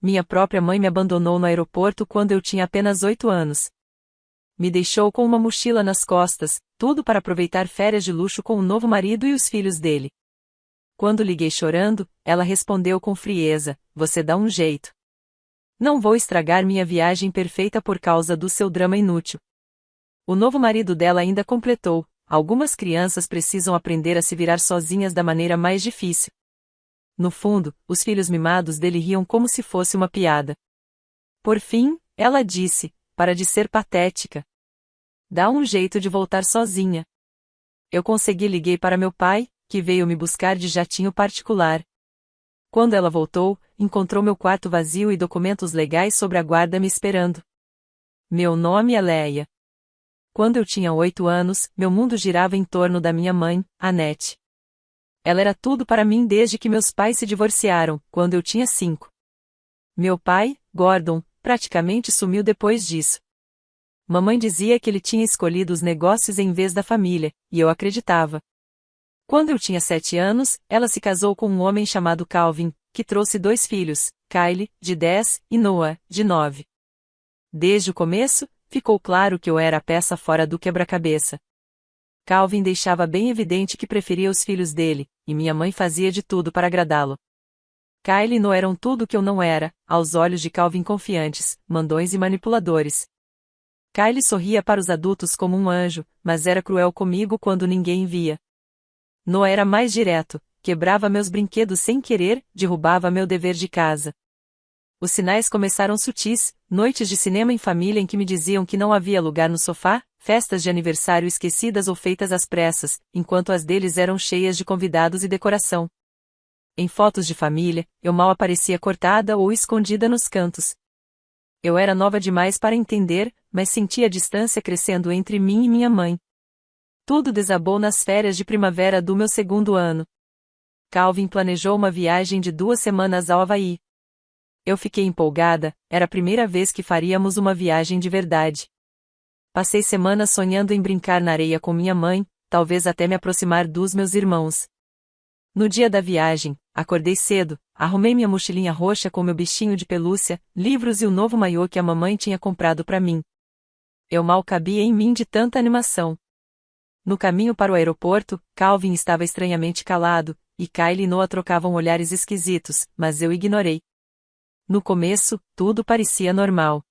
Minha própria mãe me abandonou no aeroporto quando eu tinha apenas 8 anos. Me deixou com uma mochila nas costas, tudo para aproveitar férias de luxo com o novo marido e os filhos dele. Quando liguei chorando, ela respondeu com frieza: "Você dá um jeito. Não vou estragar minha viagem perfeita por causa do seu drama inútil." O novo marido dela ainda completou: "Algumas crianças precisam aprender a se virar sozinhas da maneira mais difícil." No fundo, os filhos mimados dele riam como se fosse uma piada. Por fim, ela disse: "Para de ser patética. Dá um jeito de voltar sozinha." Eu liguei para meu pai, que veio me buscar de jatinho particular. Quando ela voltou, encontrou meu quarto vazio e documentos legais sobre a guarda me esperando. Meu nome é Leia. Quando eu tinha 8 anos, meu mundo girava em torno da minha mãe, Annette. Ela era tudo para mim desde que meus pais se divorciaram, quando eu tinha 5. Meu pai, Gordon, praticamente sumiu depois disso. Mamãe dizia que ele tinha escolhido os negócios em vez da família, e eu acreditava. Quando eu tinha 7 anos, ela se casou com um homem chamado Calvin, que trouxe 2 filhos, Kylie, de 10, e Noah, de 9. Desde o começo, ficou claro que eu era a peça fora do quebra-cabeça. Calvin deixava bem evidente que preferia os filhos dele, e minha mãe fazia de tudo para agradá-lo. Kylie e Noah eram tudo o que eu não era, aos olhos de Calvin, confiantes, mandões e manipuladores. Kylie sorria para os adultos como um anjo, mas era cruel comigo quando ninguém via. Noah era mais direto, quebrava meus brinquedos sem querer, derrubava meu dever de casa. Os sinais começaram sutis: noites de cinema em família em que me diziam que não havia lugar no sofá, festas de aniversário esquecidas ou feitas às pressas, enquanto as deles eram cheias de convidados e decoração. Em fotos de família, eu mal aparecia cortada ou escondida nos cantos. Eu era nova demais para entender, mas sentia a distância crescendo entre mim e minha mãe. Tudo desabou nas férias de primavera do meu 2º ano. Calvin planejou uma viagem de 2 semanas ao Havaí. Eu fiquei empolgada, era a primeira vez que faríamos uma viagem de verdade. Passei semanas sonhando em brincar na areia com minha mãe, talvez até me aproximar dos meus irmãos. No dia da viagem, acordei cedo, arrumei minha mochilinha roxa com meu bichinho de pelúcia, livros e o novo maiô que a mamãe tinha comprado para mim. Eu mal cabia em mim de tanta animação. No caminho para o aeroporto, Calvin estava estranhamente calado, e Kylie e Noah trocavam olhares esquisitos, mas eu ignorei. No começo, tudo parecia normal.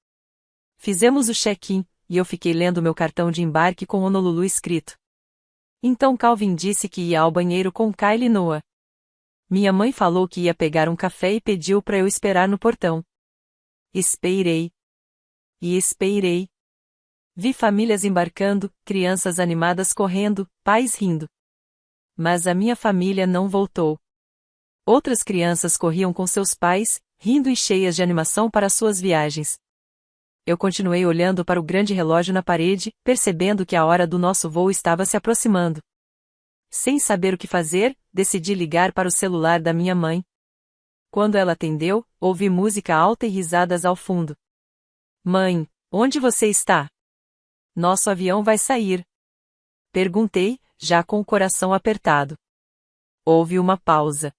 Fizemos o check-in, e eu fiquei lendo meu cartão de embarque com Honolulu escrito. Então Calvin disse que ia ao banheiro com Kylie e Noah. Minha mãe falou que ia pegar um café e pediu para eu esperar no portão. Esperei. E esperei. Vi famílias embarcando, crianças animadas correndo, pais rindo. Mas a minha família não voltou. Outras crianças corriam com seus pais, rindo e cheias de animação para suas viagens. Eu continuei olhando para o grande relógio na parede, percebendo que a hora do nosso voo estava se aproximando. Sem saber o que fazer, decidi ligar para o celular da minha mãe. Quando ela atendeu, ouvi música alta e risadas ao fundo. "Mãe, onde você está? Nosso avião vai sair." Perguntei, já com o coração apertado. Houve uma pausa.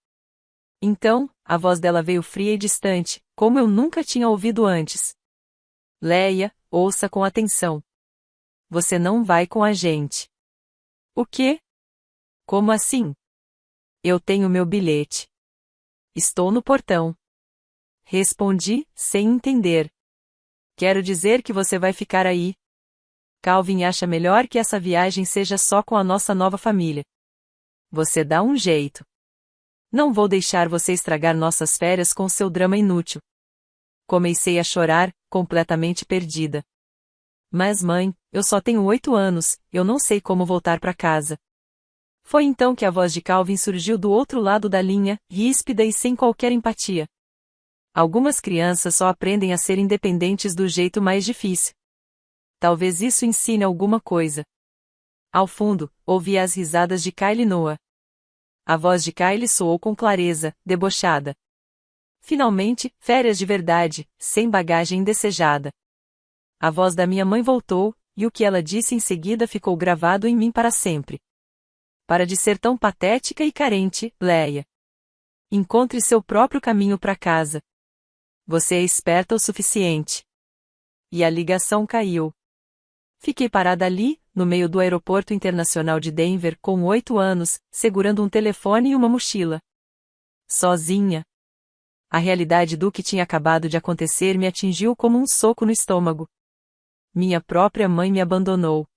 Então, a voz dela veio fria e distante, como eu nunca tinha ouvido antes. "Leia, ouça com atenção. Você não vai com a gente." "O quê? Como assim?" "Eu tenho meu bilhete. Estou no portão." Respondi, sem entender. "Quero dizer que você vai ficar aí. Calvin acha melhor que essa viagem seja só com a nossa nova família. Você dá um jeito. Não vou deixar você estragar nossas férias com seu drama inútil." Comecei a chorar, completamente perdida. "Mas mãe, eu só tenho 8 anos, eu não sei como voltar para casa." Foi então que a voz de Calvin surgiu do outro lado da linha, ríspida e sem qualquer empatia. "Algumas crianças só aprendem a ser independentes do jeito mais difícil. Talvez isso ensine alguma coisa." Ao fundo, ouvi as risadas de Kylie e Noah. A voz de Kylie soou com clareza, debochada. Finalmente, férias de verdade, sem bagagem indesejada. A voz da minha mãe voltou, e o que ela disse em seguida ficou gravado em mim para sempre. "Para de ser tão patética e carente, Leia. Encontre seu próprio caminho para casa." Você é esperta o suficiente. E a ligação caiu. Fiquei parada ali, no meio do aeroporto internacional de Denver, com 8 anos, segurando um telefone e uma mochila. Sozinha. A realidade do que tinha acabado de acontecer me atingiu como um soco no estômago. Minha própria mãe me abandonou.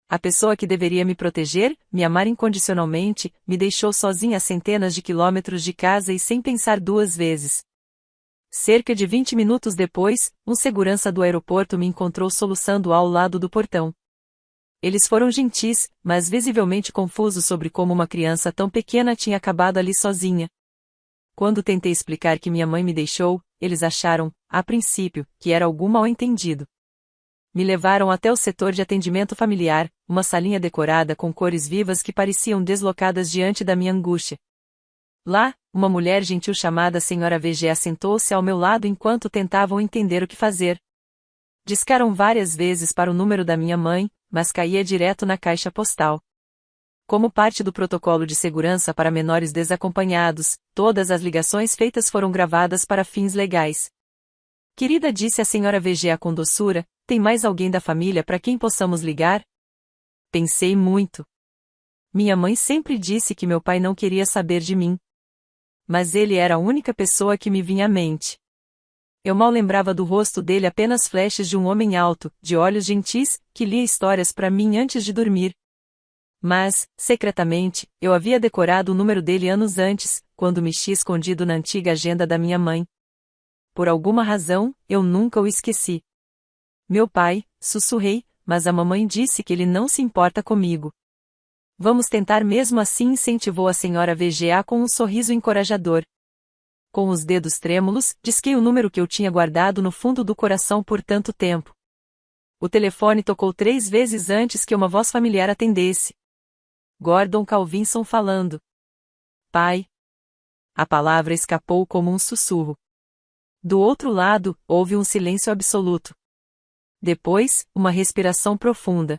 A pessoa que deveria me proteger, me amar incondicionalmente, me deixou sozinha a centenas de quilômetros de casa e sem pensar duas vezes. Cerca de 20 minutos depois, um segurança do aeroporto me encontrou soluçando ao lado do portão. Eles foram gentis, mas visivelmente confusos sobre como uma criança tão pequena tinha acabado ali sozinha. Quando tentei explicar que minha mãe me deixou, eles acharam, a princípio, que era algum mal-entendido. Me levaram até o setor de atendimento familiar, uma salinha decorada com cores vivas que pareciam deslocadas diante da minha angústia. Lá, uma mulher gentil chamada Sra. VG sentou-se ao meu lado enquanto tentavam entender o que fazer. Discaram várias vezes para o número da minha mãe, mas caía direto na caixa postal. Como parte do protocolo de segurança para menores desacompanhados, todas as ligações feitas foram gravadas para fins legais. Querida, disse a Sra. VG com doçura, tem mais alguém da família para quem possamos ligar? Pensei muito. Minha mãe sempre disse que meu pai não queria saber de mim. Mas ele era a única pessoa que me vinha à mente. Eu mal lembrava do rosto dele, apenas flashes de um homem alto, de olhos gentis, que lia histórias para mim antes de dormir. Mas, secretamente, eu havia decorado o número dele anos antes, quando mexi escondido na antiga agenda da minha mãe. Por alguma razão, eu nunca o esqueci. Meu pai, sussurrei, mas a mamãe disse que ele não se importa comigo. Vamos tentar mesmo assim, incentivou a Sra. VGA com um sorriso encorajador. Com os dedos trêmulos, disquei o número que eu tinha guardado no fundo do coração por tanto tempo. O telefone tocou 3 vezes antes que uma voz familiar atendesse. Gordon Calvinson falando. Pai. A palavra escapou como um sussurro. Do outro lado, houve um silêncio absoluto. Depois, uma respiração profunda.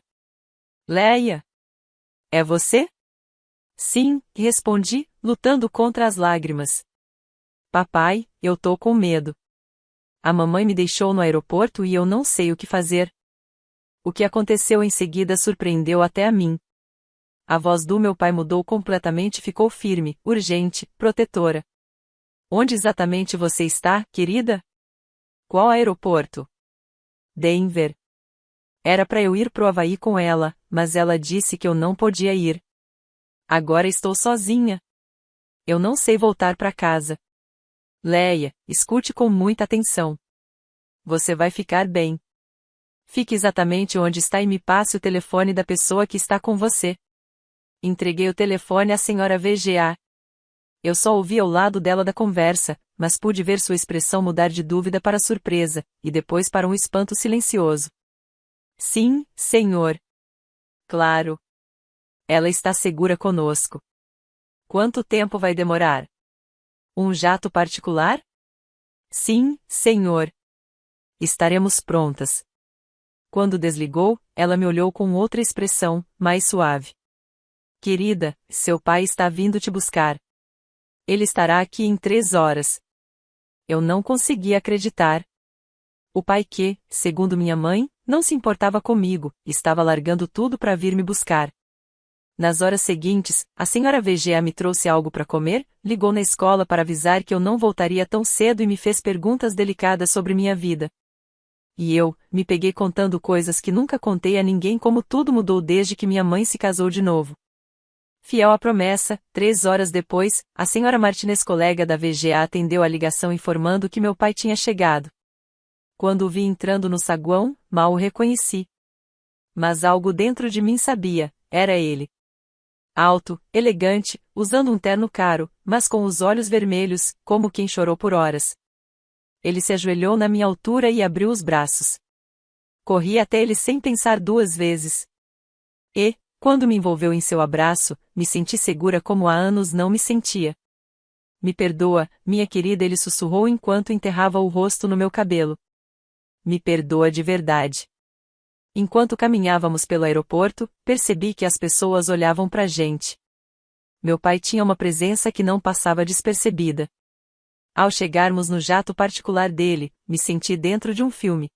Leia. É você? Sim, respondi, lutando contra as lágrimas. Papai, eu tô com medo. A mamãe me deixou no aeroporto e eu não sei o que fazer. O que aconteceu em seguida surpreendeu até a mim. A voz do meu pai mudou completamente e ficou firme, urgente, protetora. Onde exatamente você está, querida? Qual aeroporto? Denver. Era para eu ir pro Havaí com ela, mas ela disse que eu não podia ir. Agora estou sozinha. Eu não sei voltar para casa. Leia, escute com muita atenção. Você vai ficar bem. Fique exatamente onde está e me passe o telefone da pessoa que está com você. Entreguei o telefone à Sra. VGA. Eu só ouvi ao lado dela da conversa, mas pude ver sua expressão mudar de dúvida para surpresa, e depois para um espanto silencioso. Sim, senhor. Claro. Ela está segura conosco. Quanto tempo vai demorar? Um jato particular? Sim, senhor. Estaremos prontas. Quando desligou, ela me olhou com outra expressão, mais suave. Querida, seu pai está vindo te buscar. Ele estará aqui em 3 horas. Eu não conseguia acreditar. O pai que, segundo minha mãe, não se importava comigo, estava largando tudo para vir me buscar. Nas horas seguintes, a Sra. VGA me trouxe algo para comer, ligou na escola para avisar que eu não voltaria tão cedo e me fez perguntas delicadas sobre minha vida. E eu, me peguei contando coisas que nunca contei a ninguém, como tudo mudou desde que minha mãe se casou de novo. Fiel à promessa, 3 horas depois, a Sra. Martinez, colega da VGA, atendeu a ligação informando que meu pai tinha chegado. Quando o vi entrando no saguão, mal o reconheci. Mas algo dentro de mim sabia, era ele. Alto, elegante, usando um terno caro, mas com os olhos vermelhos, como quem chorou por horas. Ele se ajoelhou na minha altura e abriu os braços. Corri até ele sem pensar 2 vezes. E, quando me envolveu em seu abraço, me senti segura como há anos não me sentia. Me perdoa, minha querida, ele sussurrou enquanto enterrava o rosto no meu cabelo. Me perdoa de verdade. Enquanto caminhávamos pelo aeroporto, percebi que as pessoas olhavam pra gente. Meu pai tinha uma presença que não passava despercebida. Ao chegarmos no jato particular dele, me senti dentro de um filme.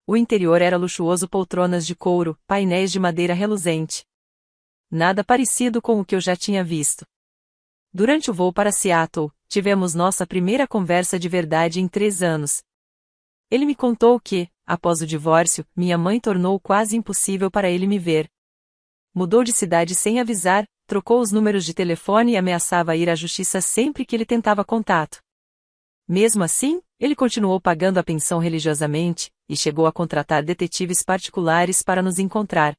O interior era luxuoso, poltronas de couro, painéis de madeira reluzente. Nada parecido com o que eu já tinha visto. Durante o voo para Seattle, tivemos nossa primeira conversa de verdade em 3 anos. Ele me contou que, após o divórcio, minha mãe tornou quase impossível para ele me ver. Mudou de cidade sem avisar, trocou os números de telefone e ameaçava ir à justiça sempre que ele tentava contato. Mesmo assim, ele continuou pagando a pensão religiosamente, e chegou a contratar detetives particulares para nos encontrar.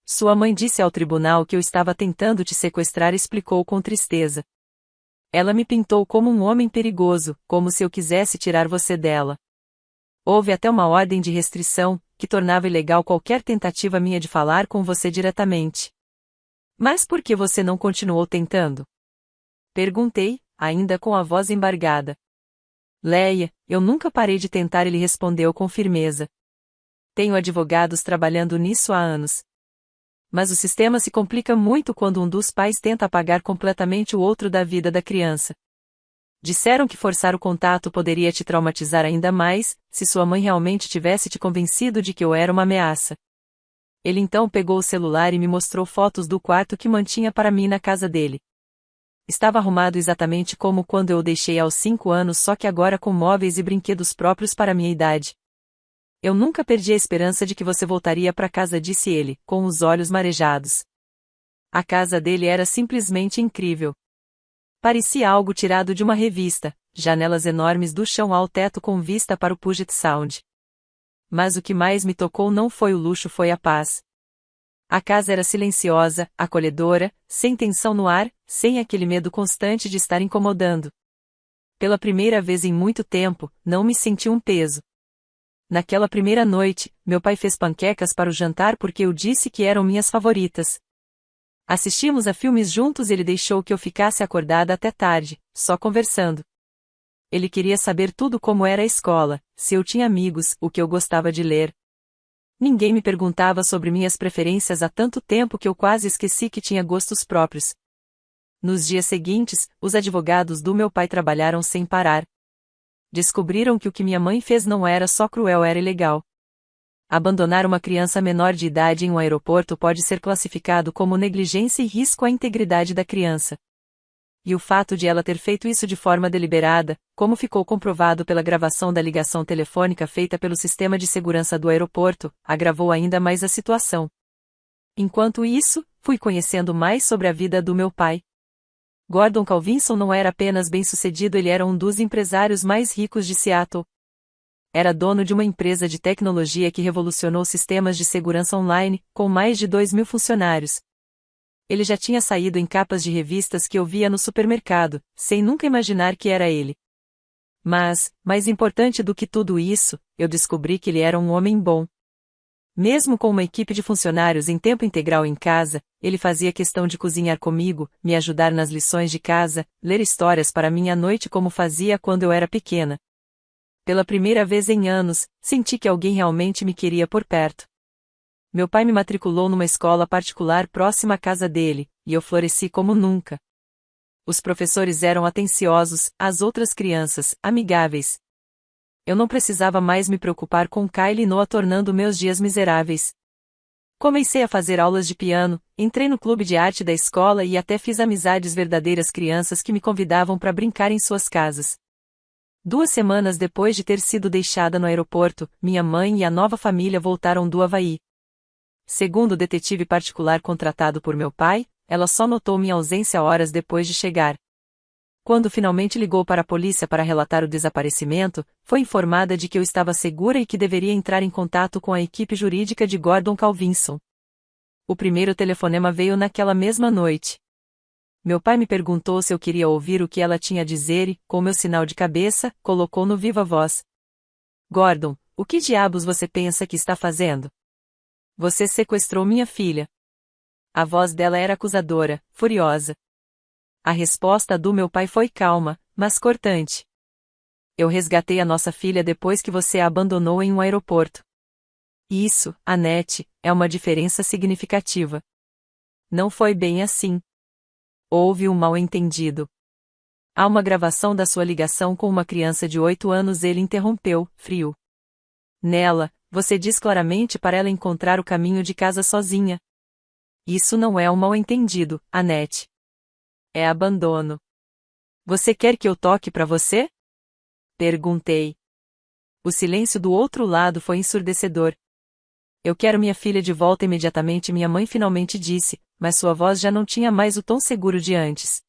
Sua mãe disse ao tribunal que eu estava tentando te sequestrar e explicou com tristeza. Ela me pintou como um homem perigoso, como se eu quisesse tirar você dela. Houve até uma ordem de restrição, que tornava ilegal qualquer tentativa minha de falar com você diretamente. Mas por que você não continuou tentando? Perguntei, ainda com a voz embargada. Leia, eu nunca parei de tentar, ele respondeu com firmeza. Tenho advogados trabalhando nisso há anos. Mas o sistema se complica muito quando um dos pais tenta apagar completamente o outro da vida da criança. Disseram que forçar o contato poderia te traumatizar ainda mais, se sua mãe realmente tivesse te convencido de que eu era uma ameaça. Ele então pegou o celular e me mostrou fotos do quarto que mantinha para mim na casa dele. Estava arrumado exatamente como quando eu o deixei aos 5 anos, só que agora com móveis e brinquedos próprios para minha idade. Eu nunca perdi a esperança de que você voltaria para casa, disse ele, com os olhos marejados. A casa dele era simplesmente incrível. Parecia algo tirado de uma revista, janelas enormes do chão ao teto com vista para o Puget Sound. Mas o que mais me tocou não foi o luxo, foi a paz. A casa era silenciosa, acolhedora, sem tensão no ar, sem aquele medo constante de estar incomodando. Pela primeira vez em muito tempo, não me senti um peso. Naquela primeira noite, meu pai fez panquecas para o jantar porque eu disse que eram minhas favoritas. Assistimos a filmes juntos e ele deixou que eu ficasse acordada até tarde, só conversando. Ele queria saber tudo, como era a escola, se eu tinha amigos, o que eu gostava de ler. Ninguém me perguntava sobre minhas preferências há tanto tempo que eu quase esqueci que tinha gostos próprios. Nos dias seguintes, os advogados do meu pai trabalharam sem parar. Descobriram que o que minha mãe fez não era só cruel, era ilegal. Abandonar uma criança menor de idade em um aeroporto pode ser classificado como negligência e risco à integridade da criança. E o fato de ela ter feito isso de forma deliberada, como ficou comprovado pela gravação da ligação telefônica feita pelo sistema de segurança do aeroporto, agravou ainda mais a situação. Enquanto isso, fui conhecendo mais sobre a vida do meu pai. Gordon Calvinson não era apenas bem-sucedido, ele era um dos empresários mais ricos de Seattle. Era dono de uma empresa de tecnologia que revolucionou sistemas de segurança online, com mais de 2.000 funcionários. Ele já tinha saído em capas de revistas que eu via no supermercado, sem nunca imaginar que era ele. Mas, mais importante do que tudo isso, eu descobri que ele era um homem bom. Mesmo com uma equipe de funcionários em tempo integral em casa, ele fazia questão de cozinhar comigo, me ajudar nas lições de casa, ler histórias para mim à noite como fazia quando eu era pequena. Pela primeira vez em anos, senti que alguém realmente me queria por perto. Meu pai me matriculou numa escola particular próxima à casa dele, e eu floresci como nunca. Os professores eram atenciosos, as outras crianças, amigáveis. Eu não precisava mais me preocupar com Kylie Noah tornando meus dias miseráveis. Comecei a fazer aulas de piano, entrei no clube de arte da escola e até fiz amizades verdadeiras, crianças que me convidavam para brincar em suas casas. 2 semanas depois de ter sido deixada no aeroporto, minha mãe e a nova família voltaram do Havaí. Segundo o detetive particular contratado por meu pai, ela só notou minha ausência horas depois de chegar. Quando finalmente ligou para a polícia para relatar o desaparecimento, foi informada de que eu estava segura e que deveria entrar em contato com a equipe jurídica de Gordon Calvinson. O primeiro telefonema veio naquela mesma noite. Meu pai me perguntou se eu queria ouvir o que ela tinha a dizer e, com meu sinal de cabeça, colocou no viva voz. Gordon, o que diabos você pensa que está fazendo? Você sequestrou minha filha. A voz dela era acusadora, furiosa. A resposta do meu pai foi calma, mas cortante. Eu resgatei a nossa filha depois que você a abandonou em um aeroporto. Isso, Annette, é uma diferença significativa. Não foi bem assim. Houve um mal-entendido. Há uma gravação da sua ligação com uma criança de 8 anos, ele interrompeu, frio. Nela, você diz claramente para ela encontrar o caminho de casa sozinha. Isso não é um mal-entendido, Annette. É abandono. Você quer que eu toque para você? Perguntei. O silêncio do outro lado foi ensurdecedor. Eu quero minha filha de volta imediatamente, minha mãe finalmente disse, mas sua voz já não tinha mais o tom seguro de antes.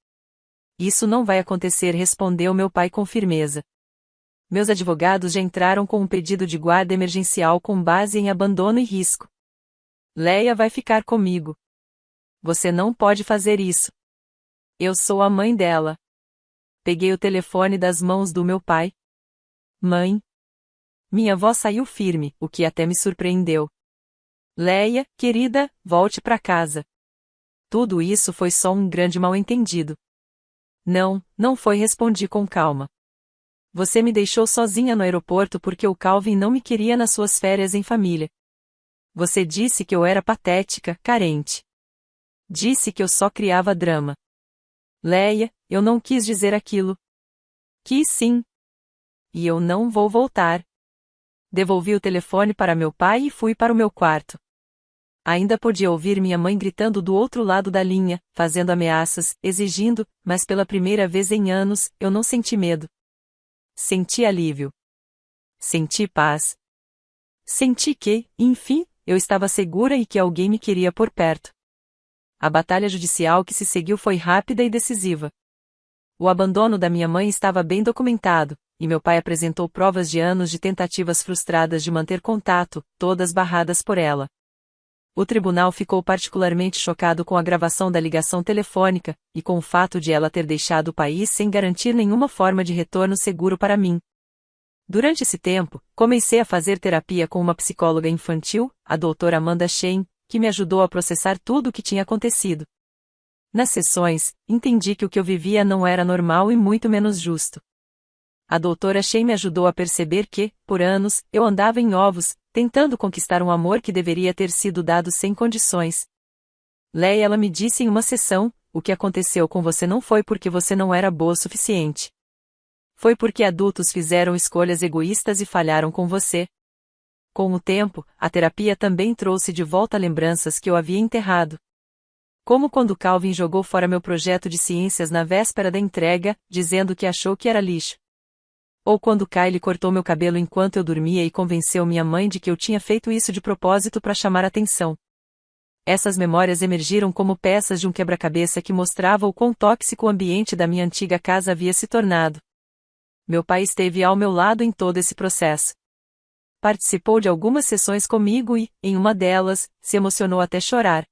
Isso não vai acontecer, respondeu meu pai com firmeza. Meus advogados já entraram com um pedido de guarda emergencial com base em abandono e risco. Leia vai ficar comigo. Você não pode fazer isso. Eu sou a mãe dela. Peguei o telefone das mãos do meu pai. Mãe. Minha voz saiu firme, o que até me surpreendeu. Leia, querida, volte para casa. Tudo isso foi só um grande mal-entendido. Não, não foi, respondi com calma. Você me deixou sozinha no aeroporto porque o Calvin não me queria nas suas férias em família. Você disse que eu era patética, carente. Disse que eu só criava drama. Leia, eu não quis dizer aquilo. Quis sim. E eu não vou voltar. Devolvi o telefone para meu pai e fui para o meu quarto. Ainda podia ouvir minha mãe gritando do outro lado da linha, fazendo ameaças, exigindo, mas pela primeira vez em anos, eu não senti medo. Senti alívio. Senti paz. Senti que, enfim, eu estava segura e que alguém me queria por perto. A batalha judicial que se seguiu foi rápida e decisiva. O abandono da minha mãe estava bem documentado, e meu pai apresentou provas de anos de tentativas frustradas de manter contato, todas barradas por ela. O tribunal ficou particularmente chocado com a gravação da ligação telefônica, e com o fato de ela ter deixado o país sem garantir nenhuma forma de retorno seguro para mim. Durante esse tempo, comecei a fazer terapia com uma psicóloga infantil, a doutora Amanda Shane, que me ajudou a processar tudo o que tinha acontecido. Nas sessões, entendi que o que eu vivia não era normal e muito menos justo. A doutora Shane me ajudou a perceber que, por anos, eu andava em ovos, tentando conquistar um amor que deveria ter sido dado sem condições. Leia, ela me disse em uma sessão, o que aconteceu com você não foi porque você não era boa o suficiente. Foi porque adultos fizeram escolhas egoístas e falharam com você. Com o tempo, a terapia também trouxe de volta lembranças que eu havia enterrado. Como quando Calvin jogou fora meu projeto de ciências na véspera da entrega, dizendo que achou que era lixo. Ou quando Kylie cortou meu cabelo enquanto eu dormia e convenceu minha mãe de que eu tinha feito isso de propósito para chamar atenção. Essas memórias emergiram como peças de um quebra-cabeça que mostrava o quão tóxico o ambiente da minha antiga casa havia se tornado. Meu pai esteve ao meu lado em todo esse processo. Participou de algumas sessões comigo e, em uma delas, se emocionou até chorar.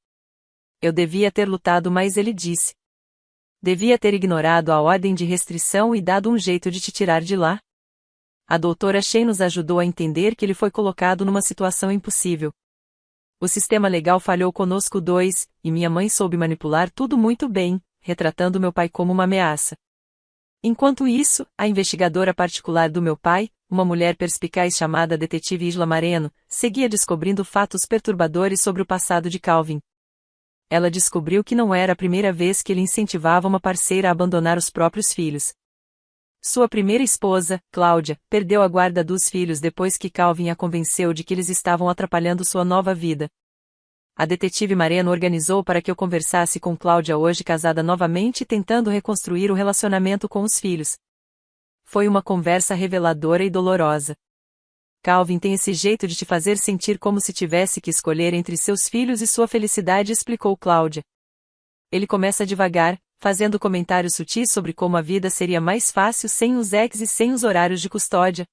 Eu devia ter lutado mais, ele disse. Devia ter ignorado a ordem de restrição e dado um jeito de te tirar de lá. A doutora Shane nos ajudou a entender que ele foi colocado numa situação impossível. O sistema legal falhou conosco dois, e minha mãe soube manipular tudo muito bem, retratando meu pai como uma ameaça. Enquanto isso, a investigadora particular do meu pai, uma mulher perspicaz chamada detetive Isla Mareno, seguia descobrindo fatos perturbadores sobre o passado de Calvin. Ela descobriu que não era a primeira vez que ele incentivava uma parceira a abandonar os próprios filhos. Sua primeira esposa, Cláudia, perdeu a guarda dos filhos depois que Calvin a convenceu de que eles estavam atrapalhando sua nova vida. A detetive Mareno organizou para que eu conversasse com Cláudia, hoje casada novamente, tentando reconstruir o relacionamento com os filhos. Foi uma conversa reveladora e dolorosa. Calvin tem esse jeito de te fazer sentir como se tivesse que escolher entre seus filhos e sua felicidade, explicou Cláudia. Ele começa devagar, fazendo comentários sutis sobre como a vida seria mais fácil sem os ex e sem os horários de custódia.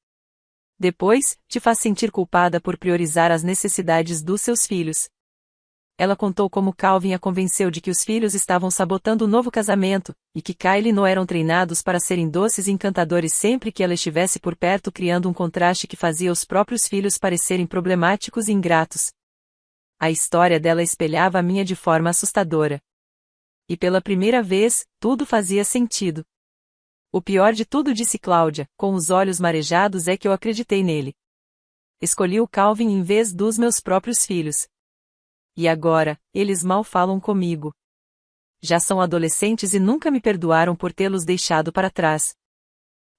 Depois, te faz sentir culpada por priorizar as necessidades dos seus filhos. Ela contou como Calvin a convenceu de que os filhos estavam sabotando o novo casamento, e que Kylie e Noah eram treinados para serem doces e encantadores sempre que ela estivesse por perto, criando um contraste que fazia os próprios filhos parecerem problemáticos e ingratos. A história dela espelhava a minha de forma assustadora. E pela primeira vez, tudo fazia sentido. O pior de tudo, disse Cláudia, com os olhos marejados, é que eu acreditei nele. Escolhi o Calvin em vez dos meus próprios filhos. E agora, eles mal falam comigo. já são adolescentes e nunca me perdoaram por tê-los deixado para trás.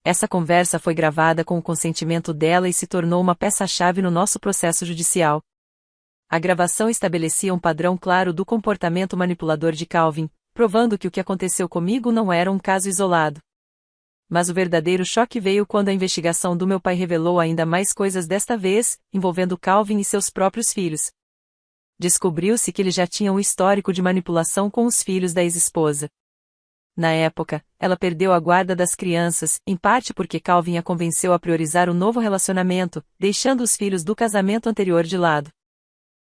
Essa conversa foi gravada com o consentimento dela e se tornou uma peça-chave no nosso processo judicial. A gravação estabelecia um padrão claro do comportamento manipulador de Calvin, provando que o que aconteceu comigo não era um caso isolado. Mas o verdadeiro choque veio quando a investigação do meu pai revelou ainda mais coisas, desta vez, envolvendo Calvin e seus próprios filhos. Descobriu-se que ele já tinha um histórico de manipulação com os filhos da ex-esposa. Na época, ela perdeu a guarda das crianças, em parte porque Calvin a convenceu a priorizar o novo relacionamento, deixando os filhos do casamento anterior de lado.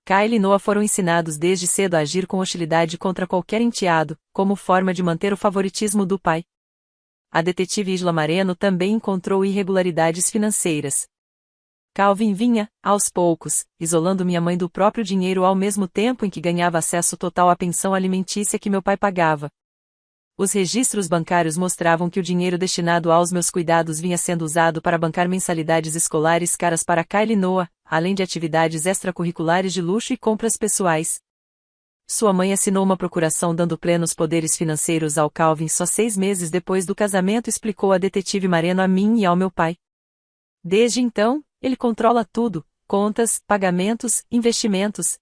Kyle e Noah foram ensinados desde cedo a agir com hostilidade contra qualquer enteado, como forma de manter o favoritismo do pai. A detetive Isla Mareno também encontrou irregularidades financeiras. Calvin vinha, aos poucos, isolando minha mãe do próprio dinheiro ao mesmo tempo em que ganhava acesso total à pensão alimentícia que meu pai pagava. Os registros bancários mostravam que o dinheiro destinado aos meus cuidados vinha sendo usado para bancar mensalidades escolares caras para Kyle e Noah, além de atividades extracurriculares de luxo e compras pessoais. Sua mãe assinou uma procuração dando plenos poderes financeiros ao Calvin só 6 meses depois do casamento, explicou a detetive Mareno a mim e ao meu pai. Desde então, ele controla tudo: contas, pagamentos, investimentos,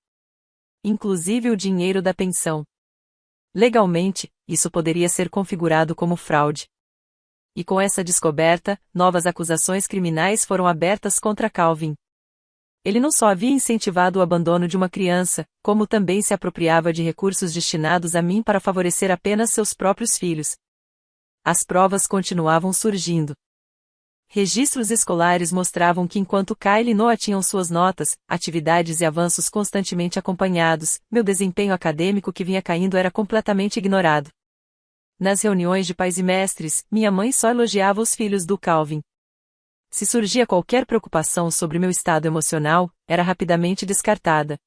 inclusive o dinheiro da pensão. Legalmente, isso poderia ser configurado como fraude. E com essa descoberta, novas acusações criminais foram abertas contra Calvin. Ele não só havia incentivado o abandono de uma criança, como também se apropriava de recursos destinados a mim para favorecer apenas seus próprios filhos. As provas continuavam surgindo. Registros escolares mostravam que enquanto Kyle e Noah tinham suas notas, atividades e avanços constantemente acompanhados, meu desempenho acadêmico que vinha caindo era completamente ignorado. Nas reuniões de pais e mestres, minha mãe só elogiava os filhos do Calvin. Se surgia qualquer preocupação sobre meu estado emocional, era rapidamente descartada.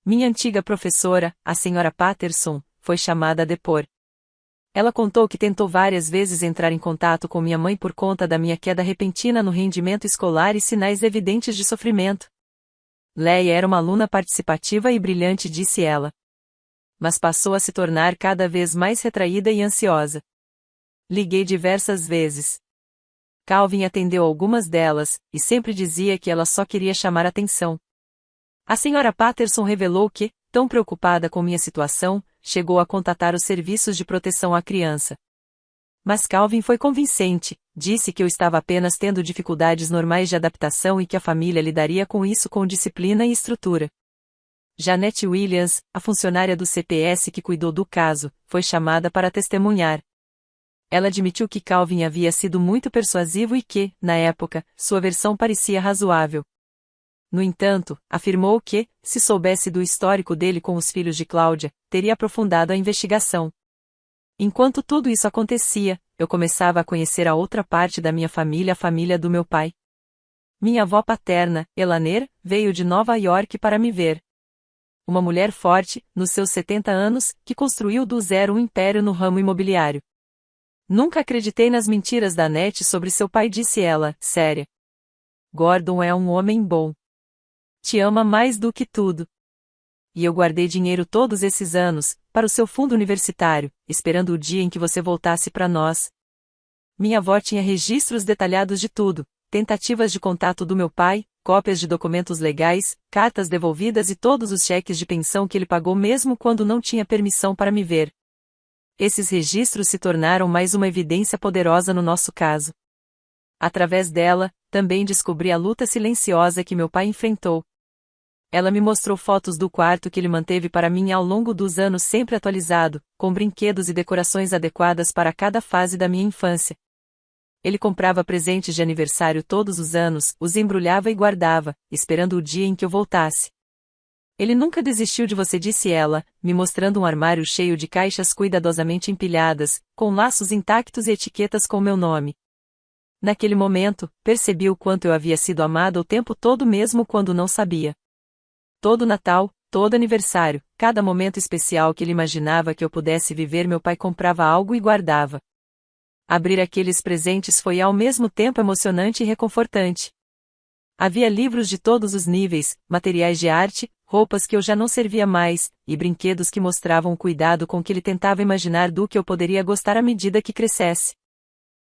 Minha antiga professora, a Sra. Patterson, foi chamada a depor. Ela contou que tentou várias vezes entrar em contato com minha mãe por conta da minha queda repentina no rendimento escolar e sinais evidentes de sofrimento. Leia era uma aluna participativa e brilhante, disse ela. Mas passou a se tornar cada vez mais retraída e ansiosa. Liguei diversas vezes. Calvin atendeu algumas delas, e sempre dizia que ela só queria chamar atenção. A Sra. Patterson revelou que, tão preocupada com minha situação, chegou a contatar os serviços de proteção à criança. Mas Calvin foi convincente, disse que eu estava apenas tendo dificuldades normais de adaptação e que a família lidaria com isso com disciplina e estrutura. Janet Williams, a funcionária do CPS que cuidou do caso, foi chamada para testemunhar. Ela admitiu que Calvin havia sido muito persuasivo e que, na época, sua versão parecia razoável. No entanto, afirmou que, se soubesse do histórico dele com os filhos de Cláudia, teria aprofundado a investigação. Enquanto tudo isso acontecia, eu começava a conhecer a outra parte da minha família, a família do meu pai. Minha avó paterna, Elaner, veio de Nova York para me ver. Uma mulher forte, nos seus 70 anos, que construiu do zero um império no ramo imobiliário. Nunca acreditei nas mentiras da Annette sobre seu pai, disse ela, séria. Gordon é um homem bom. Te ama mais do que tudo. E eu guardei dinheiro todos esses anos, para o seu fundo universitário, esperando o dia em que você voltasse para nós. Minha avó tinha registros detalhados de tudo, tentativas de contato do meu pai, cópias de documentos legais, cartas devolvidas e todos os cheques de pensão que ele pagou mesmo quando não tinha permissão para me ver. Esses registros se tornaram mais uma evidência poderosa no nosso caso. Através dela, também descobri a luta silenciosa que meu pai enfrentou. Ela me mostrou fotos do quarto que ele manteve para mim ao longo dos anos, sempre atualizado, com brinquedos e decorações adequadas para cada fase da minha infância. Ele comprava presentes de aniversário todos os anos, os embrulhava e guardava, esperando o dia em que eu voltasse. Ele nunca desistiu de você, disse ela, me mostrando um armário cheio de caixas cuidadosamente empilhadas, com laços intactos e etiquetas com meu nome. Naquele momento, percebi o quanto eu havia sido amada o tempo todo, mesmo quando não sabia. Todo Natal, todo aniversário, cada momento especial que ele imaginava que eu pudesse viver, meu pai comprava algo e guardava. Abrir aqueles presentes foi ao mesmo tempo emocionante e reconfortante. Havia livros de todos os níveis, materiais de arte, roupas que eu já não servia mais, e brinquedos que mostravam o cuidado com que ele tentava imaginar do que eu poderia gostar à medida que crescesse.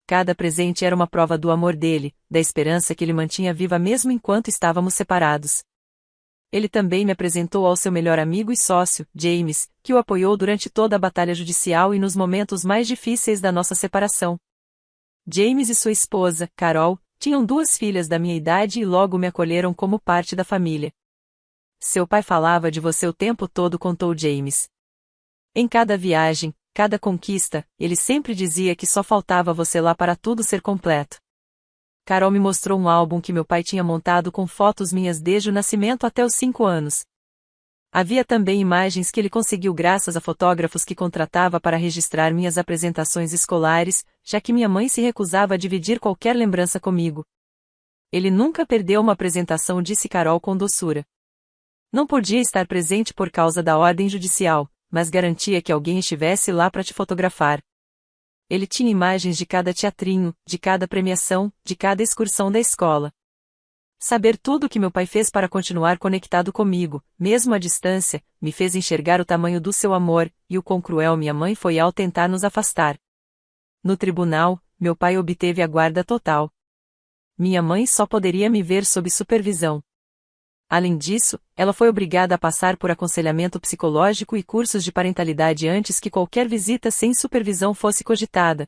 Cada presente era uma prova do amor dele, da esperança que ele mantinha viva mesmo enquanto estávamos separados. Ele também me apresentou ao seu melhor amigo e sócio, James, que o apoiou durante toda a batalha judicial e nos momentos mais difíceis da nossa separação. James e sua esposa, Carol, tinham 2 filhas da minha idade e logo me acolheram como parte da família. Seu pai falava de você o tempo todo, contou James. Em cada viagem, cada conquista, ele sempre dizia que só faltava você lá para tudo ser completo. Carol me mostrou um álbum que meu pai tinha montado com fotos minhas desde o nascimento até os 5 anos. Havia também imagens que ele conseguiu graças a fotógrafos que contratava para registrar minhas apresentações escolares, já que minha mãe se recusava a dividir qualquer lembrança comigo. Ele nunca perdeu uma apresentação, disse Carol com doçura. Não podia estar presente por causa da ordem judicial, mas garantia que alguém estivesse lá para te fotografar. Ele tinha imagens de cada teatrinho, de cada premiação, de cada excursão da escola. Saber tudo o que meu pai fez para continuar conectado comigo, mesmo à distância, me fez enxergar o tamanho do seu amor, e o quão cruel minha mãe foi ao tentar nos afastar. No tribunal, meu pai obteve a guarda total. Minha mãe só poderia me ver sob supervisão. Além disso, ela foi obrigada a passar por aconselhamento psicológico e cursos de parentalidade antes que qualquer visita sem supervisão fosse cogitada.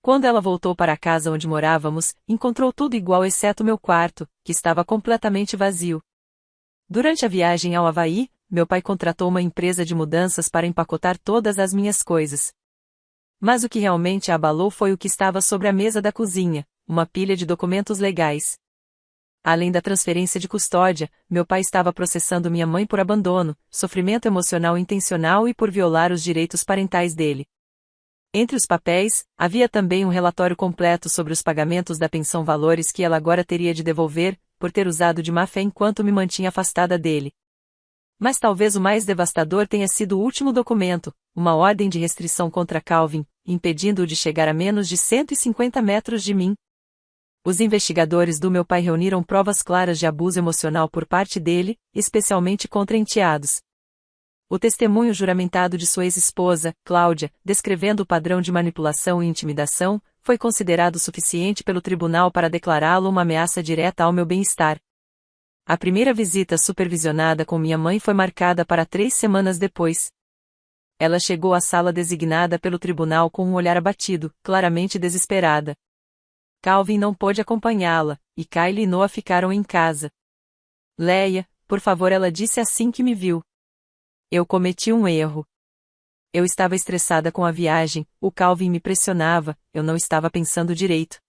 Quando ela voltou para a casa onde morávamos, encontrou tudo igual exceto meu quarto, que estava completamente vazio. Durante a viagem ao Havaí, meu pai contratou uma empresa de mudanças para empacotar todas as minhas coisas. Mas o que realmente a abalou foi o que estava sobre a mesa da cozinha, uma pilha de documentos legais. Além da transferência de custódia, meu pai estava processando minha mãe por abandono, sofrimento emocional intencional e por violar os direitos parentais dele. Entre os papéis, havia também um relatório completo sobre os pagamentos da pensão, valores que ela agora teria de devolver, por ter usado de má fé enquanto me mantinha afastada dele. Mas talvez o mais devastador tenha sido o último documento, uma ordem de restrição contra Calvin, impedindo-o de chegar a menos de 150 metros de mim. Os investigadores do meu pai reuniram provas claras de abuso emocional por parte dele, especialmente contra enteados. O testemunho juramentado de sua ex-esposa, Cláudia, descrevendo o padrão de manipulação e intimidação, foi considerado suficiente pelo tribunal para declará-lo uma ameaça direta ao meu bem-estar. A primeira visita supervisionada com minha mãe foi marcada para 3 semanas depois. Ela chegou à sala designada pelo tribunal com um olhar abatido, claramente desesperada. Calvin não pôde acompanhá-la, e Kylie e Noah ficaram em casa. Leia, por favor, ela disse assim que me viu. Eu cometi um erro. Eu estava estressada com a viagem, o Calvin me pressionava, eu não estava pensando direito.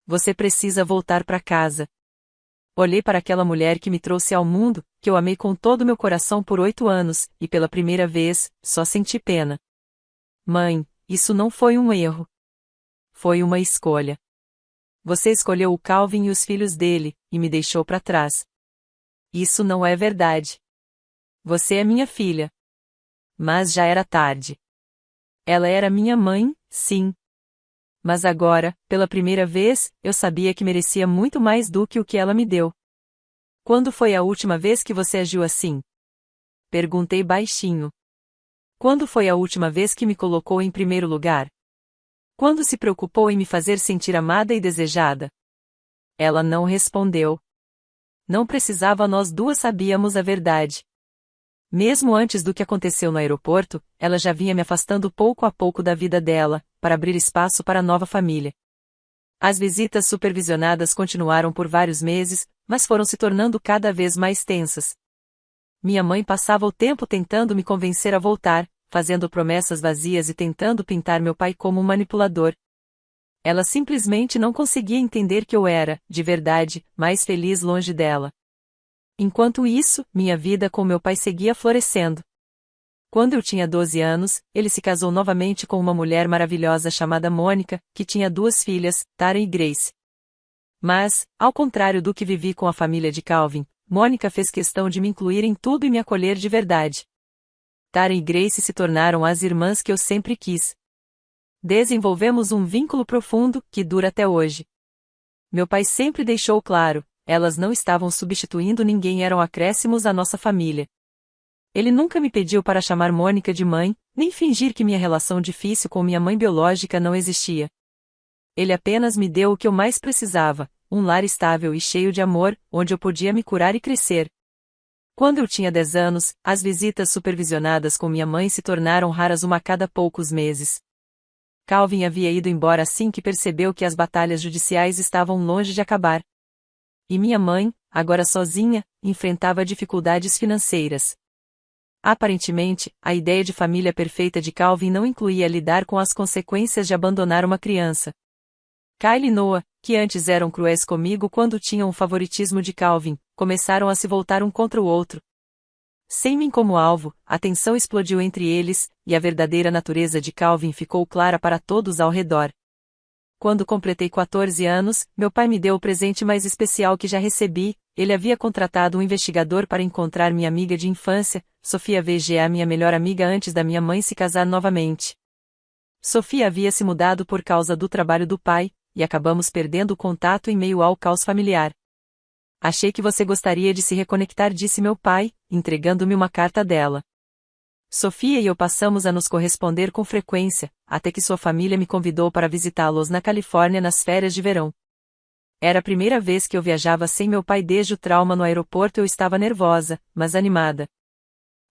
Você precisa voltar para casa. Olhei para aquela mulher que me trouxe ao mundo, que eu amei com todo meu coração por 8 anos, e pela primeira vez, só senti pena. Mãe, isso não foi um erro. Foi uma escolha. Você escolheu o Calvin e os filhos dele, e me deixou para trás. Isso não é verdade. Você é minha filha. Mas já era tarde. Ela era minha mãe, sim. Mas agora, pela primeira vez, eu sabia que merecia muito mais do que o que ela me deu. Quando foi a última vez que você agiu assim? Perguntei baixinho. Quando foi a última vez que me colocou em primeiro lugar? Quando se preocupou em me fazer sentir amada e desejada? Ela não respondeu. Não precisava, nós duas sabíamos a verdade. Mesmo antes do que aconteceu no aeroporto, ela já vinha me afastando pouco a pouco da vida dela, para abrir espaço para a nova família. As visitas supervisionadas continuaram por vários meses, mas foram se tornando cada vez mais tensas. Minha mãe passava o tempo tentando me convencer a voltar, fazendo promessas vazias e tentando pintar meu pai como um manipulador. Ela simplesmente não conseguia entender que eu era, de verdade, mais feliz longe dela. Enquanto isso, minha vida com meu pai seguia florescendo. Quando eu tinha 12 anos, ele se casou novamente com uma mulher maravilhosa chamada Mônica, que tinha 2 filhas, Tara e Grace. Mas, ao contrário do que vivi com a família de Calvin, Mônica fez questão de me incluir em tudo e me acolher de verdade. Tara e Grace se tornaram as irmãs que eu sempre quis. Desenvolvemos um vínculo profundo, que dura até hoje. Meu pai sempre deixou claro, elas não estavam substituindo ninguém, eram acréscimos à nossa família. Ele nunca me pediu para chamar Mônica de mãe, nem fingir que minha relação difícil com minha mãe biológica não existia. Ele apenas me deu o que eu mais precisava, um lar estável e cheio de amor, onde eu podia me curar e crescer. Quando eu tinha 10 anos, as visitas supervisionadas com minha mãe se tornaram raras, uma a cada poucos meses. Calvin havia ido embora assim que percebeu que as batalhas judiciais estavam longe de acabar. E minha mãe, agora sozinha, enfrentava dificuldades financeiras. Aparentemente, a ideia de família perfeita de Calvin não incluía lidar com as consequências de abandonar uma criança. Kyle e Noah, que antes eram cruéis comigo quando tinham o favoritismo de Calvin, começaram a se voltar um contra o outro. Sem mim como alvo, a tensão explodiu entre eles, e a verdadeira natureza de Calvin ficou clara para todos ao redor. Quando completei 14 anos, meu pai me deu o presente mais especial que já recebi. Ele havia contratado um investigador para encontrar minha amiga de infância, Sofia VGA, minha melhor amiga antes da minha mãe se casar novamente. Sofia havia se mudado por causa do trabalho do pai, e acabamos perdendo o contato em meio ao caos familiar. Achei que você gostaria de se reconectar, disse meu pai, entregando-me uma carta dela. Sofia e eu passamos a nos corresponder com frequência, até que sua família me convidou para visitá-los na Califórnia nas férias de verão. Era a primeira vez que eu viajava sem meu pai desde o trauma no aeroporto. Eu estava nervosa, mas animada.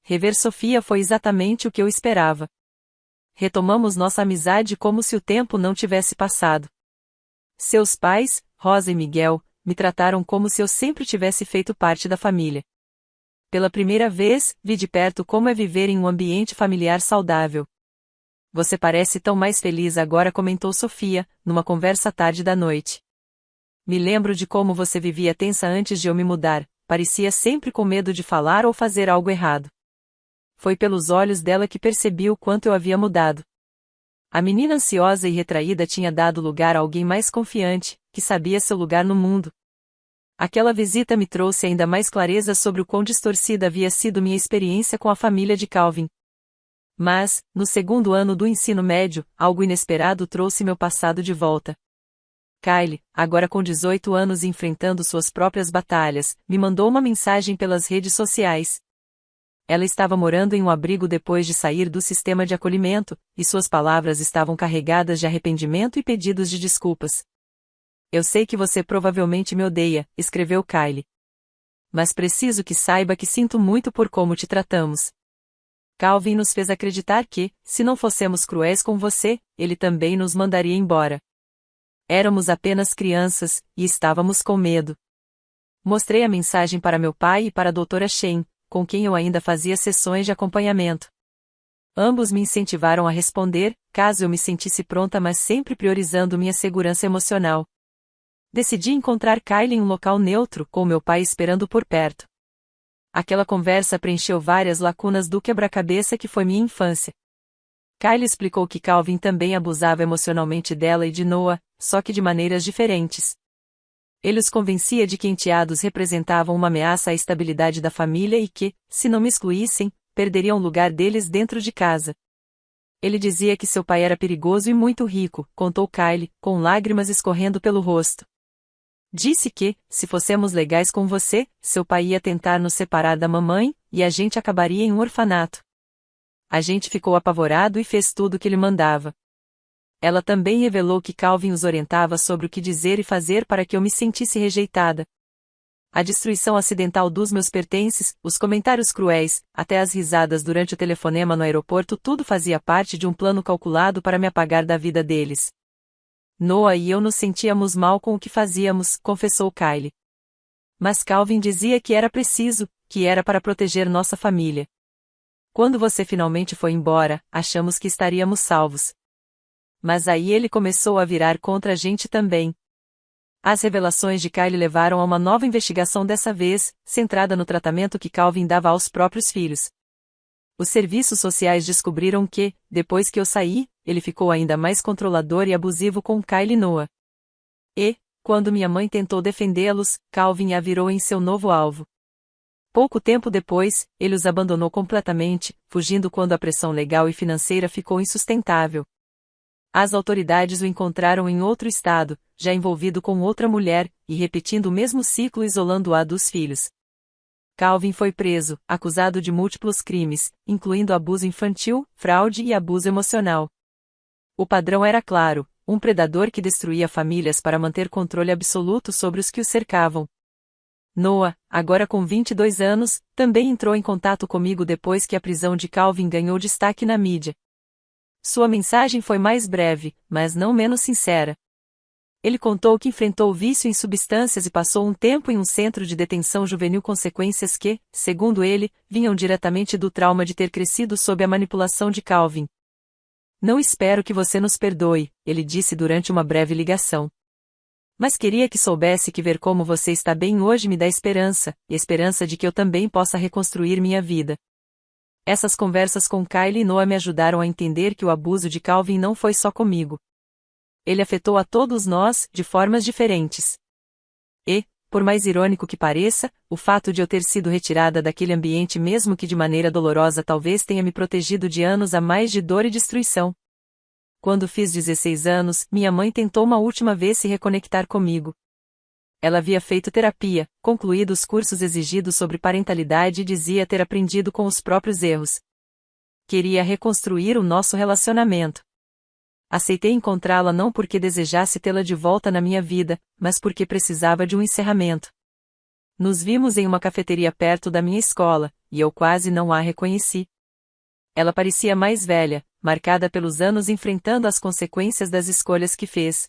Rever Sofia foi exatamente o que eu esperava. Retomamos nossa amizade como se o tempo não tivesse passado. Seus pais, Rosa e Miguel, me trataram como se eu sempre tivesse feito parte da família. Pela primeira vez, vi de perto como é viver em um ambiente familiar saudável. Você parece tão mais feliz agora, comentou Sofia, numa conversa tarde da noite. Me lembro de como você vivia tensa antes de eu me mudar, parecia sempre com medo de falar ou fazer algo errado. Foi pelos olhos dela que percebi o quanto eu havia mudado. A menina ansiosa e retraída tinha dado lugar a alguém mais confiante, que sabia seu lugar no mundo. Aquela visita me trouxe ainda mais clareza sobre o quão distorcida havia sido minha experiência com a família de Calvin. Mas, no segundo ano do ensino médio, algo inesperado trouxe meu passado de volta. Kyle, agora com 18 anos e enfrentando suas próprias batalhas, me mandou uma mensagem pelas redes sociais. Ela estava morando em um abrigo depois de sair do sistema de acolhimento, e suas palavras estavam carregadas de arrependimento e pedidos de desculpas. Eu sei que você provavelmente me odeia, escreveu Kyle. Mas preciso que saiba que sinto muito por como te tratamos. Calvin nos fez acreditar que, se não fossemos cruéis com você, ele também nos mandaria embora. Éramos apenas crianças, e estávamos com medo. Mostrei a mensagem para meu pai e para a doutora Shane, com quem eu ainda fazia sessões de acompanhamento. Ambos me incentivaram a responder, caso eu me sentisse pronta, mas sempre priorizando minha segurança emocional. Decidi encontrar Kyle em um local neutro, com meu pai esperando por perto. Aquela conversa preencheu várias lacunas do quebra-cabeça que foi minha infância. Kyle explicou que Calvin também abusava emocionalmente dela e de Noah, só que de maneiras diferentes. Ele os convencia de que enteados representavam uma ameaça à estabilidade da família e que, se não me excluíssem, perderiam o lugar deles dentro de casa. Ele dizia que seu pai era perigoso e muito rico, contou Kyle, com lágrimas escorrendo pelo rosto. Disse que, se fossemos legais com você, seu pai ia tentar nos separar da mamãe, e a gente acabaria em um orfanato. A gente ficou apavorado e fez tudo o que ele mandava. Ela também revelou que Calvin os orientava sobre o que dizer e fazer para que eu me sentisse rejeitada. A destruição acidental dos meus pertences, os comentários cruéis, até as risadas durante o telefonema no aeroporto, tudo fazia parte de um plano calculado para me apagar da vida deles. Noah e eu nos sentíamos mal com o que fazíamos, confessou Kyle. Mas Calvin dizia que era preciso, que era para proteger nossa família. Quando você finalmente foi embora, achamos que estaríamos salvos. Mas aí ele começou a virar contra a gente também. As revelações de Kyle levaram a uma nova investigação, dessa vez, centrada no tratamento que Calvin dava aos próprios filhos. Os serviços sociais descobriram que, depois que eu saí, ele ficou ainda mais controlador e abusivo com Kyle e Noah. E, quando minha mãe tentou defendê-los, Calvin a virou em seu novo alvo. Pouco tempo depois, ele os abandonou completamente, fugindo quando a pressão legal e financeira ficou insustentável. As autoridades o encontraram em outro estado, já envolvido com outra mulher, e repetindo o mesmo ciclo isolando-a dos filhos. Calvin foi preso, acusado de múltiplos crimes, incluindo abuso infantil, fraude e abuso emocional. O padrão era claro, um predador que destruía famílias para manter controle absoluto sobre os que o cercavam. Noah, agora com 22 anos, também entrou em contato comigo depois que a prisão de Calvin ganhou destaque na mídia. Sua mensagem foi mais breve, mas não menos sincera. Ele contou que enfrentou vício em substâncias e passou um tempo em um centro de detenção juvenil, consequências que, segundo ele, vinham diretamente do trauma de ter crescido sob a manipulação de Calvin. Não espero que você nos perdoe, ele disse durante uma breve ligação. Mas queria que soubesse que ver como você está bem hoje me dá esperança, e esperança de que eu também possa reconstruir minha vida. Essas conversas com Kylie e Noah me ajudaram a entender que o abuso de Calvin não foi só comigo. Ele afetou a todos nós, de formas diferentes. E, por mais irônico que pareça, o fato de eu ter sido retirada daquele ambiente, mesmo que de maneira dolorosa, talvez tenha me protegido de anos a mais de dor e destruição. Quando fiz 16 anos, minha mãe tentou uma última vez se reconectar comigo. Ela havia feito terapia, concluído os cursos exigidos sobre parentalidade e dizia ter aprendido com os próprios erros. Queria reconstruir o nosso relacionamento. Aceitei encontrá-la não porque desejasse tê-la de volta na minha vida, mas porque precisava de um encerramento. Nos vimos em uma cafeteria perto da minha escola, e eu quase não a reconheci. Ela parecia mais velha, marcada pelos anos enfrentando as consequências das escolhas que fez.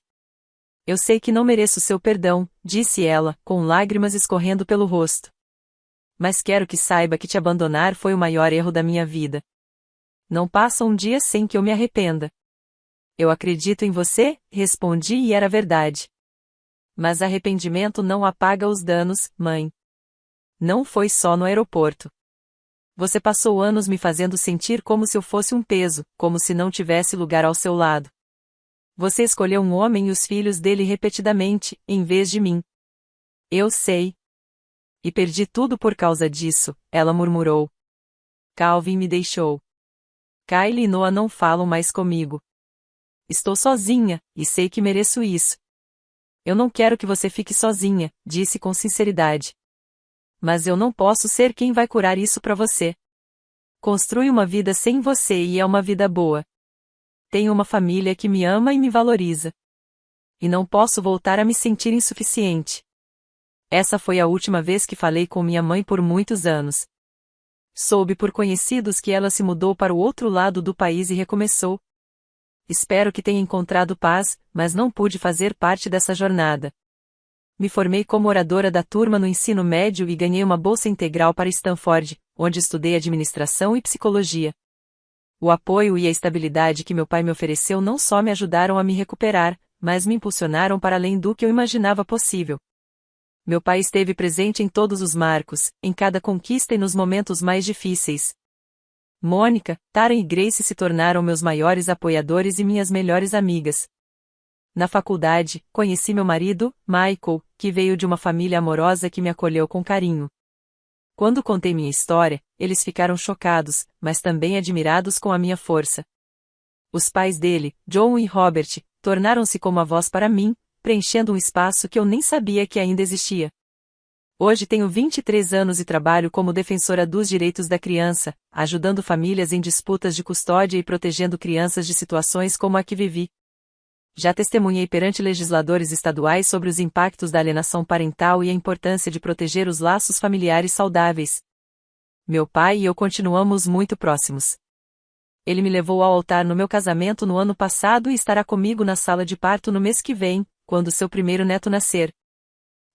Eu sei que não mereço seu perdão, disse ela, com lágrimas escorrendo pelo rosto. Mas quero que saiba que te abandonar foi o maior erro da minha vida. Não passa um dia sem que eu me arrependa. Eu acredito em você, respondi, e era verdade. Mas arrependimento não apaga os danos, mãe. Não foi só no aeroporto. Você passou anos me fazendo sentir como se eu fosse um peso, como se não tivesse lugar ao seu lado. Você escolheu um homem e os filhos dele repetidamente, em vez de mim. Eu sei. E perdi tudo por causa disso, ela murmurou. Calvin me deixou. Kylie e Noah não falam mais comigo. Estou sozinha, e sei que mereço isso. Eu não quero que você fique sozinha, disse com sinceridade. Mas eu não posso ser quem vai curar isso para você. Construi uma vida sem você e é uma vida boa. Tenho uma família que me ama e me valoriza. E não posso voltar a me sentir insuficiente. Essa foi a última vez que falei com minha mãe por muitos anos. Soube por conhecidos que ela se mudou para o outro lado do país e recomeçou. Espero que tenha encontrado paz, mas não pude fazer parte dessa jornada. Me formei como oradora da turma no ensino médio e ganhei uma bolsa integral para Stanford, onde estudei administração e psicologia. O apoio e a estabilidade que meu pai me ofereceu não só me ajudaram a me recuperar, mas me impulsionaram para além do que eu imaginava possível. Meu pai esteve presente em todos os marcos, em cada conquista e nos momentos mais difíceis. Mônica, Taryn e Grace se tornaram meus maiores apoiadores e minhas melhores amigas. Na faculdade, conheci meu marido, Michael, que veio de uma família amorosa que me acolheu com carinho. Quando contei minha história, eles ficaram chocados, mas também admirados com a minha força. Os pais dele, John e Robert, tornaram-se como avós para mim, preenchendo um espaço que eu nem sabia que ainda existia. Hoje tenho 23 anos e trabalho como defensora dos direitos da criança, ajudando famílias em disputas de custódia e protegendo crianças de situações como a que vivi. Já testemunhei perante legisladores estaduais sobre os impactos da alienação parental e a importância de proteger os laços familiares saudáveis. Meu pai e eu continuamos muito próximos. Ele me levou ao altar no meu casamento no ano passado e estará comigo na sala de parto no mês que vem, quando seu primeiro neto nascer.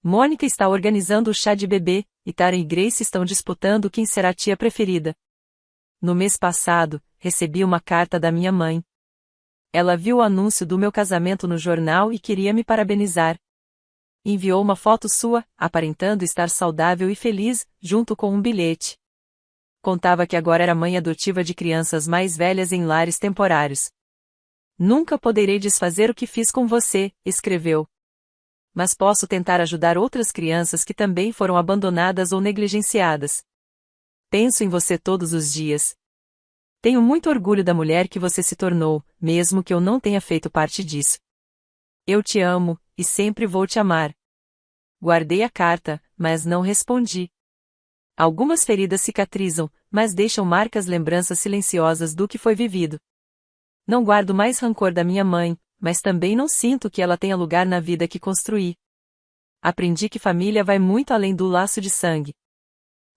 Mônica está organizando o chá de bebê, e Taryn e Grace estão disputando quem será a tia preferida. No mês passado, recebi uma carta da minha mãe. Ela viu o anúncio do meu casamento no jornal e queria me parabenizar. Enviou uma foto sua, aparentando estar saudável e feliz, junto com um bilhete. Contava que agora era mãe adotiva de crianças mais velhas em lares temporários. Nunca poderei desfazer o que fiz com você, escreveu. Mas posso tentar ajudar outras crianças que também foram abandonadas ou negligenciadas. Penso em você todos os dias. Tenho muito orgulho da mulher que você se tornou, mesmo que eu não tenha feito parte disso. Eu te amo, e sempre vou te amar. Guardei a carta, mas não respondi. Algumas feridas cicatrizam, mas deixam marcas lembranças silenciosas do que foi vivido. Não guardo mais rancor da minha mãe, mas também não sinto que ela tenha lugar na vida que construí. Aprendi que família vai muito além do laço de sangue.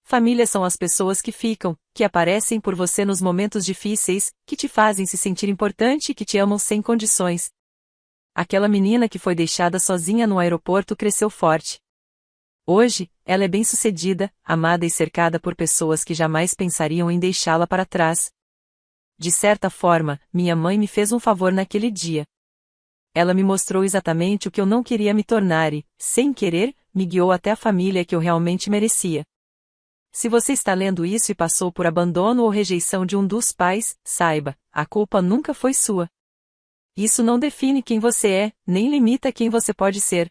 Família são as pessoas que ficam, que aparecem por você nos momentos difíceis, que te fazem se sentir importante e que te amam sem condições. Aquela menina que foi deixada sozinha no aeroporto cresceu forte. Hoje, ela é bem-sucedida, amada e cercada por pessoas que jamais pensariam em deixá-la para trás. De certa forma, minha mãe me fez um favor naquele dia. Ela me mostrou exatamente o que eu não queria me tornar e, sem querer, me guiou até a família que eu realmente merecia. Se você está lendo isso e passou por abandono ou rejeição de um dos pais, saiba, a culpa nunca foi sua. Isso não define quem você é, nem limita quem você pode ser.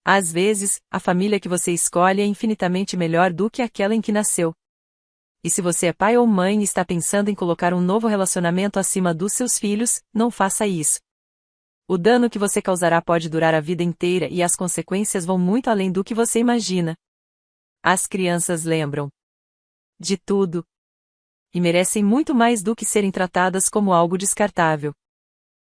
Às vezes, a família que você escolhe é infinitamente melhor do que aquela em que nasceu. E se você é pai ou mãe e está pensando em colocar um novo relacionamento acima dos seus filhos, não faça isso. O dano que você causará pode durar a vida inteira e as consequências vão muito além do que você imagina. As crianças lembram de tudo. E merecem muito mais do que serem tratadas como algo descartável.